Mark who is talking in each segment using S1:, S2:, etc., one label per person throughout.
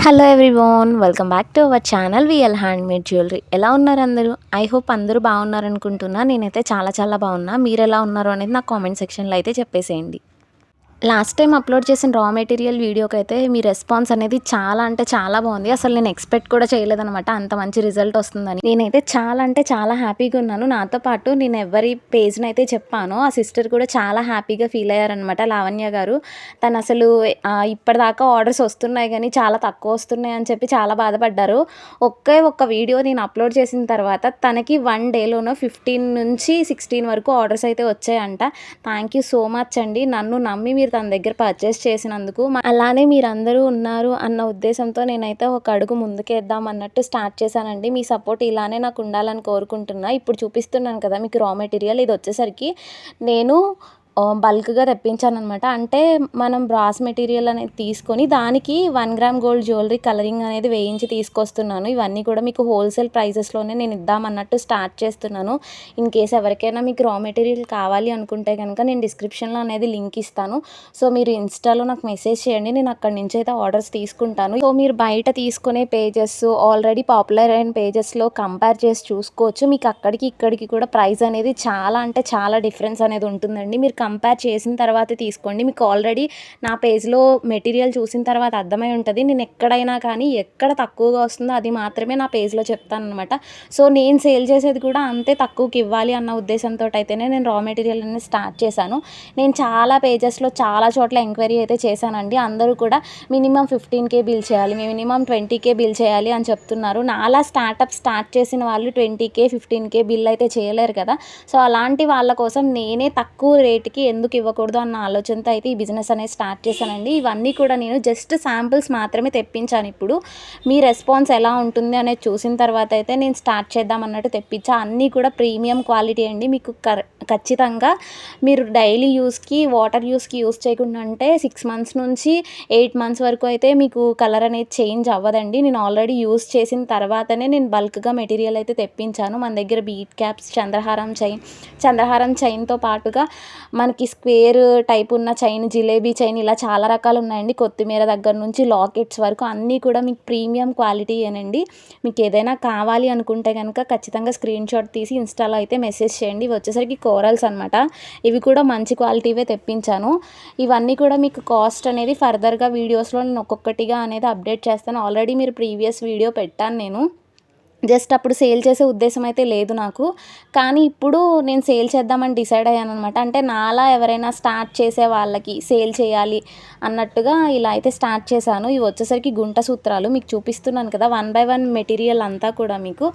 S1: Hello everyone, welcome back to our channel VL handmade jewellery. ఎలా ఉన్నారు అందరూ? I hope అందరూ బాగున్నారనుకుంటున్నా. నేనైతే చాలా చాలా బాగున్నా. మీరు ఎలా ఉన్నారు అనేది నాకు కామెంట్ సెక్షన్లో అయితే చెప్పేసేయండి. లాస్ట్ టైం అప్లోడ్ చేసిన రా మెటీరియల్ వీడియోకైతే మీ రెస్పాన్స్ అనేది చాలా అంటే చాలా బాగుంది. అసలు నేను ఎక్స్పెక్ట్ కూడా చేయలేదనమాట అంత మంచి రిజల్ట్ వస్తుందని. నేనైతే చాలా అంటే చాలా హ్యాపీగా ఉన్నాను. నాతో పాటు నేను ఎవరి పేజ్ని అయితే చెప్పానో ఆ సిస్టర్ కూడా చాలా హ్యాపీగా ఫీల్ అయ్యారనమాట. లావణ్య గారు తను అసలు ఇప్పటిదాకా ఆర్డర్స్ వస్తున్నాయి కానీ చాలా తక్కువ వస్తున్నాయి అని చెప్పి చాలా బాధపడ్డారు. ఒక్క వీడియో నేను అప్లోడ్ చేసిన తర్వాత తనకి 1 డేలోనో 15 నుంచి 16 వరకు ఆర్డర్స్ అయితే వచ్చాయంట. థ్యాంక్ యూ సో మచ్ అండి. నన్ను నమ్మి మీరు తన దగ్గర పర్చేస్ చేసినందుకు. అలానే మీరందరూ ఉన్నారు అన్న ఉద్దేశంతో నేనైతే ఒక అడుగు ముందుకేద్దాం అన్నట్టు స్టార్ట్ చేశానండి. మీ సపోర్ట్ ఇలానే నాకు ఉండాలని కోరుకుంటున్నా. ఇప్పుడు చూపిస్తున్నాను కదా మీకు రా మెటీరియల్, ఇది వచ్చేసరికి నేను బల్క్గా తెప్పించాననమాట. అంటే మనం బ్రాస్ మెటీరియల్ అనేది తీసుకొని దానికి 1 గ్రామ్ గోల్డ్ జ్యువెలరీ కలరింగ్ అనేది వేయించి తీసుకొస్తున్నాను. ఇవన్నీ కూడా మీకు హోల్సేల్ ప్రైజెస్లోనే నేను ఇద్దామన్నట్టు స్టార్ట్ చేస్తున్నాను. ఇన్ కేస్ ఎవరికైనా మీకు రా మెటీరియల్ కావాలి అనుకుంటే కనుక నేను డిస్క్రిప్షన్లో అనేది లింక్ ఇస్తాను. సో మీరు ఇన్స్టాలో నాకు మెసేజ్ చేయండి, నేను అక్కడి నుంచి అయితే ఆర్డర్స్ తీసుకుంటాను. సో మీరు బయట తీసుకునే పేజెస్ ఆల్రెడీ పాపులర్ అయిన పేజెస్లో కంపేర్ చేసి చూసుకోవచ్చు. మీకు అక్కడికి ఇక్కడికి కూడా ప్రైస్ అనేది చాలా అంటే చాలా డిఫరెన్స్ అనేది ఉంటుందండి. మీరు కంపేర్ చేసిన తర్వాత తీసుకోండి. మీకు ఆల్రెడీ నా పేజ్లో మెటీరియల్ చూసిన తర్వాత అర్థమై ఉంటుంది. నేను ఎక్కడైనా కానీ ఎక్కడ తక్కువగా వస్తుందో అది మాత్రమే నా పేజ్లో చెప్తాను అనమాట. సో నేను సేల్ చేసేది కూడా అంతే తక్కువకి ఇవ్వాలి అన్న ఉద్దేశంతో అయితేనే నేను రా మెటీరియల్ అనేది స్టార్ట్ చేశాను. నేను చాలా పేజెస్లో చాలా చోట్ల ఎంక్వైరీ అయితే చేశానండి. అందరూ కూడా మినిమం 15K బిల్ చేయాలి, మినిమం 20K బిల్ చేయాలి అని చెప్తున్నారు. నాలా స్టార్ట్ చేసిన వాళ్ళు 20K 15K బిల్ అయితే చేయలేరు కదా. సో అలాంటి వాళ్ళ కోసం నేనే తక్కువ రేటుకి ఎందుకు ఇవ్వకూడదు అన్న ఆలోచనతో అయితే ఈ బిజినెస్ అనేది స్టార్ట్ చేశానండి. ఇవన్నీ కూడా నేను జస్ట్ శాంపిల్స్ మాత్రమే తెప్పించాను. ఇప్పుడు మీ రెస్పాన్స్ ఎలా ఉంటుంది అనేది చూసిన తర్వాత అయితే నేను స్టార్ట్ చేద్దాం అన్నట్టు తెప్పించా. అన్నీ కూడా ప్రీమియం క్వాలిటీ అండి. మీకు ఖచ్చితంగా మీరు డైలీ యూస్కి వాటర్ యూస్కి యూస్ చేయకుండా అంటే 6 మంత్స్ నుంచి 8 మంత్స్ వరకు అయితే మీకు కలర్ అనేది చేంజ్ అవ్వదండి. నేను ఆల్రెడీ యూస్ చేసిన తర్వాతనే నేను బల్క్గా మెటీరియల్ అయితే తెప్పించాను. మన దగ్గర బీట్ క్యాప్స్, చంద్రహారం చైన్తో పాటుగా మనకి స్క్వేర్ టైప్ ఉన్న చైన్, జిలేబీ చైన్, ఇలా చాలా రకాలు ఉన్నాయండి. కొత్తిమీర దగ్గర నుంచి లాకెట్స్ వరకు అన్నీ కూడా మీకు ప్రీమియం క్వాలిటీ ఏనండి. మీకు ఏదైనా కావాలి అనుకుంటే కనుక ఖచ్చితంగా స్క్రీన్ షాట్ తీసి ఇన్స్టాలో అయితే మెసేజ్ చేయండి. ఇవి వచ్చేసరికి కోరల్స్ అనమాట. ఇవి కూడా మంచి క్వాలిటీవే తెప్పించాను. ఇవన్నీ కూడా మీకు కాస్ట్ అనేది ఫర్దర్గా వీడియోస్లో నేను ఒక్కొక్కటిగా అనేది అప్డేట్ చేస్తాను. ఆల్రెడీ మీరు ప్రీవియస్ వీడియో పెట్టాను నేను. జస్ట్ అప్పుడు సేల్ చేసే ఉద్దేశం అయితే లేదు నాకు. కానీ ఇప్పుడు నేను సేల్ చేద్దామని డిసైడ్ అయ్యాను అనమాట. అంటే నాలా ఎవరైనా స్టార్ట్ చేసే వాళ్ళకి సేల్ చేయాలి అన్నట్టుగా ఇలా అయితే స్టార్ట్ చేశాను. ఇవి వచ్చేసరికి గుంట సూత్రాలు మీకు చూపిస్తున్నాను కదా. 1 by 1 మెటీరియల్ అంతా కూడా మీకు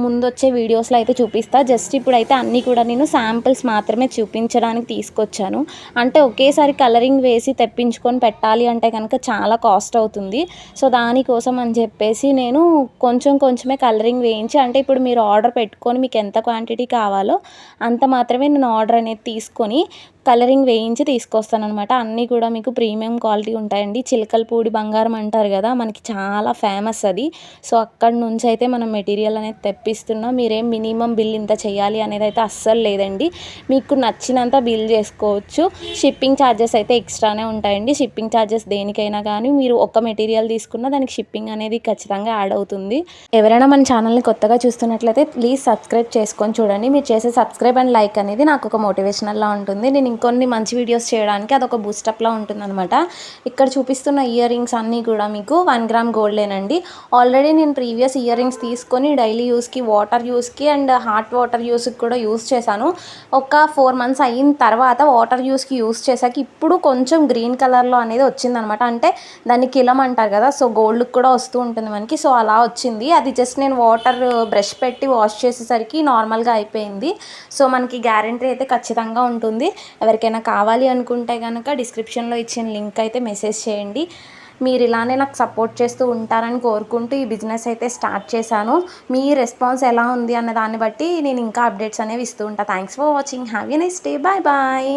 S1: ముందొచ్చే వీడియోస్లో అయితే చూపిస్తా. జస్ట్ ఇప్పుడైతే అన్నీ కూడా నేను శాంపిల్స్ మాత్రమే చూపించడానికి తీసుకొచ్చాను. అంటే ఒకేసారి కలరింగ్ వేసి తెప్పించుకొని పెట్టాలి అంటే కనుక చాలా కాస్ట్ అవుతుంది. సో దానికోసం అని చెప్పేసి నేను కొంచెమే కలరింగ్ వేయించి, అంటే ఇప్పుడు మీరు ఆర్డర్ పెట్టుకొని మీకు ఎంత క్వాంటిటీ కావాలో అంత మాత్రమే నేను ఆర్డర్ అనేది తీసుకొని కలరింగ్ వేయించి తీసుకొస్తానమాట. అన్నీ కూడా మీకు ప్రీమియం క్వాలిటీ ఉంటాయండి. చిలకలపూడి బంగారం అంటారు కదా, మనకి చాలా ఫేమస్ అది. సో అక్కడి నుంచి అయితే మనం మెటీరియల్ అనేది తెప్పిస్తున్నాం. మీరేం మినిమం బిల్ ఇంత చేయాలి అనేది అయితే అస్సలు లేదండి. మీకు నచ్చినంత బిల్ చేసుకోవచ్చు. షిప్పింగ్ ఛార్జెస్ అయితే ఎక్స్ట్రానే ఉంటాయండి. షిప్పింగ్ ఛార్జెస్ దేనికైనా కానీ మీరు ఒక మెటీరియల్ తీసుకున్న దానికి షిప్పింగ్ అనేది ఖచ్చితంగా యాడ్ అవుతుంది. ఎవరైనా మన ఛానల్ని కొత్తగా చూస్తున్నట్లయితే ప్లీజ్ సబ్స్క్రైబ్ చేసుకొని చూడండి. మీరు చేసే సబ్స్క్రైబ్ అండ్ లైక్ అనేది నాకు ఒక మోటివేషనల్లా ఉంటుంది. నేను ఇంకొన్ని మంచి వీడియోస్ చేయడానికి అదొక బూస్టప్లా ఉంటుందన్నమాట. ఇక్కడ చూపిస్తున్న ఇయర్ రింగ్స్ అన్నీ కూడా మీకు 1 గ్రామ్ గోల్డేనండి. ఆల్రెడీ నేను ప్రీవియస్ ఇయర్ రింగ్స్ తీసుకొని డైలీ యూస్కి, వాటర్ యూస్కి అండ్ హాట్ వాటర్ యూస్కి కూడా యూస్ చేశాను. ఒక 4 మంత్స్ అయిన తర్వాత వాటర్ యూస్కి యూస్ చేశాక ఇప్పుడు కొంచెం గ్రీన్ కలర్లో అనేది వచ్చిందనమాట. అంటే దాన్ని కిలం అంటారు కదా, సో గోల్డ్కి కూడా వస్తూ ఉంటుంది మనకి. సో అలా వచ్చింది. అది జస్ట్ నేను వాటర్ బ్రష్ పెట్టి వాష్ చేసేసరికి నార్మల్గా అయిపోయింది. సో మనకి గ్యారంటీ అయితే ఖచ్చితంగా ఉంటుంది. ఎవరికైనా కావాలి అనుకుంటే కనుక డిస్క్రిప్షన్లో ఇచ్చిన లింక్ అయితే మెసేజ్ చేయండి. మీరు ఇలానే నాకు సపోర్ట్ చేస్తూ ఉంటారని కోరుకుంటూ ఈ బిజినెస్ అయితే స్టార్ట్ చేశాను. మీ రెస్పాన్స్ ఎలా ఉంది అన్న దాన్ని బట్టి నేను ఇంకా అప్డేట్స్ అనేవి ఇస్తూ ఉంటాను. Thanks for watching. Have a nice day. Bye bye.